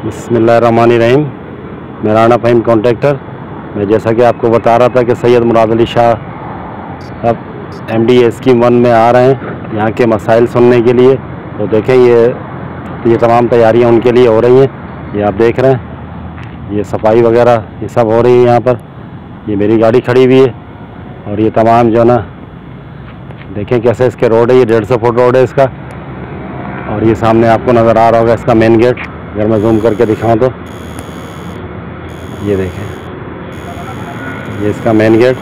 बिस्मिल्लाहिर्रहमानिर्रहीम। मेरा नाम फ़हीम कॉन्ट्रैक्टर। मैं जैसा कि आपको बता रहा था कि सैयद मुराद अली शाह अब MD स्कीम 1 में आ रहे हैं यहाँ के मसाइल सुनने के लिए। तो देखें ये तमाम तैयारियाँ उनके लिए हो रही हैं। ये आप देख रहे हैं, ये सफाई वगैरह ये सब हो रही है यहाँ पर। ये मेरी गाड़ी खड़ी हुई है और ये तमाम जो ना देखें कैसे इसके रोड है। ये 150 फुट रोड है इसका। और ये सामने आपको नज़र आ रहा होगा इसका मेन गेट। अगर मैं जूम करके दिखाऊं तो ये देखें, ये इसका मेन गेट।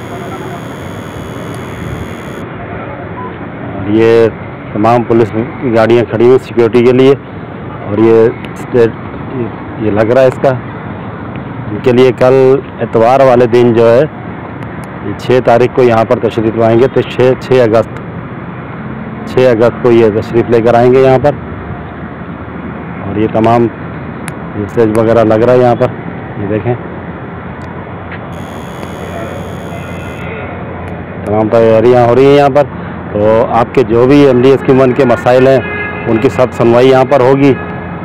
और ये तमाम पुलिस गाड़ियां खड़ी हुई सिक्योरिटी के लिए। और ये लग रहा है इसका इनके लिए कल एतवार वाले दिन जो है ये 6 तारीख को यहाँ पर तशरीफ़ लाएंगे। तो 6 अगस्त को ये तशरीफ़ लेकर आएंगे यहाँ पर। और ये तमाम स्टेज वगैरह लग रहा है यहाँ पर, ये देखें तमाम तैयारियाँ हो रही हैं यहाँ पर। तो आपके जो भी MD स्कीम 1 के मसाइल हैं उनकी सब सुनवाई यहाँ पर होगी।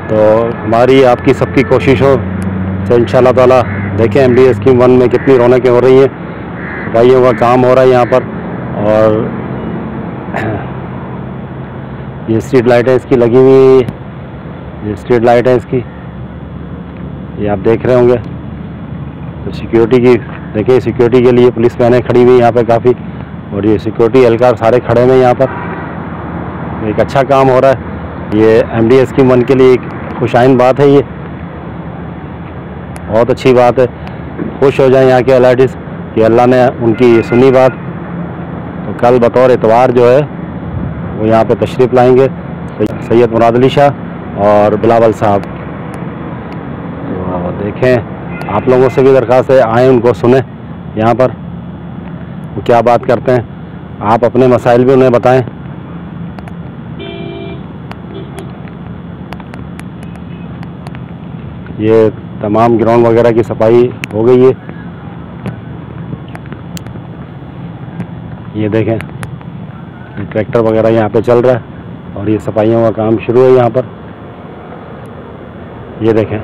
तो हमारी आपकी सबकी कोशिश हो तो इंशाअल्लाह ताला देखें MD स्कीम 1 में कितनी रौनकें हो रही हैं, सफाइयों का काम हो रहा है यहाँ पर। और ये स्ट्रीट लाइटें इसकी लगी हुई, ये स्ट्रीट लाइट है इसकी, ये आप देख रहे होंगे। तो सिक्योरिटी की देखिए, सिक्योरिटी के लिए पुलिस वैनें खड़ी हुई यहाँ पे काफ़ी। और ये सिक्योरिटी एहलकार सारे खड़े हुए हैं यहाँ पर। एक अच्छा काम हो रहा है। ये MD स्कीम 1 के लिए एक खुशाइन बात है, ये बहुत अच्छी बात है। खुश हो जाए यहाँ के अलाइटिस कि अल्लाह ने उनकी सुनी बात। तो कल बतौर इतवार जो है वो यहाँ पे तशरीफ़ लाएंगे सैयद मुराद अली शाह और बिलावल साहब। तो देखें, आप लोगों से भी दरख्वास्त है आएँ उनको सुने यहाँ पर वो क्या बात करते हैं। आप अपने मसाइल भी उन्हें बताएं। ये तमाम ग्राउंड वगैरह की सफाई हो गई है, ये देखें ट्रैक्टर वगैरह यहाँ पे चल रहा है। और ये सफाइयों का काम शुरू है यहाँ पर, ये देखें।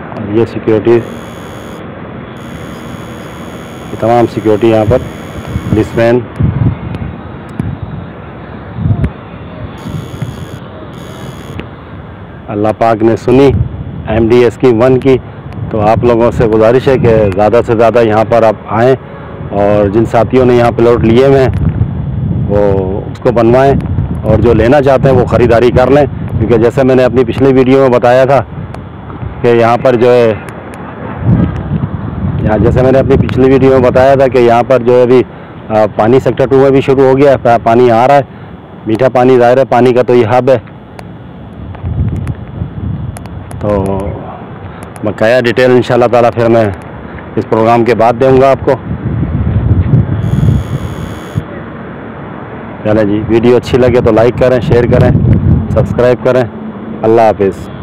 और ये सिक्योरिटी, तमाम सिक्योरिटी यहाँ पर पुलिसमैन। अल्लाह पाक ने सुनी MD स्कीम 1 की। तो आप लोगों से गुजारिश है कि ज़्यादा से ज़्यादा यहाँ पर आप आएँ और जिन साथियों ने यहाँ प्लॉट लिए हुए हैं वो उसको बनवाएं। और जो लेना चाहते हैं वो ख़रीदारी कर लें, क्योंकि जैसे मैंने अपनी पिछली वीडियो में बताया था कि यहाँ पर जो है जैसे मैंने अपनी पिछली वीडियो में बताया था कि यहाँ पर जो है अभी पानी सेक्टर 2 में भी शुरू हो गया है। पानी आ रहा है, मीठा पानी, ज़ाहिर है पानी का तो ये हब है। तो बकाया डिटेल इंशाअल्लाह ताला फिर मैं इस प्रोग्राम के बाद दूँगा आपको। चलें जी, वीडियो अच्छी लगे तो लाइक करें, शेयर करें, सब्सक्राइब करें। अल्लाह हाफिज़।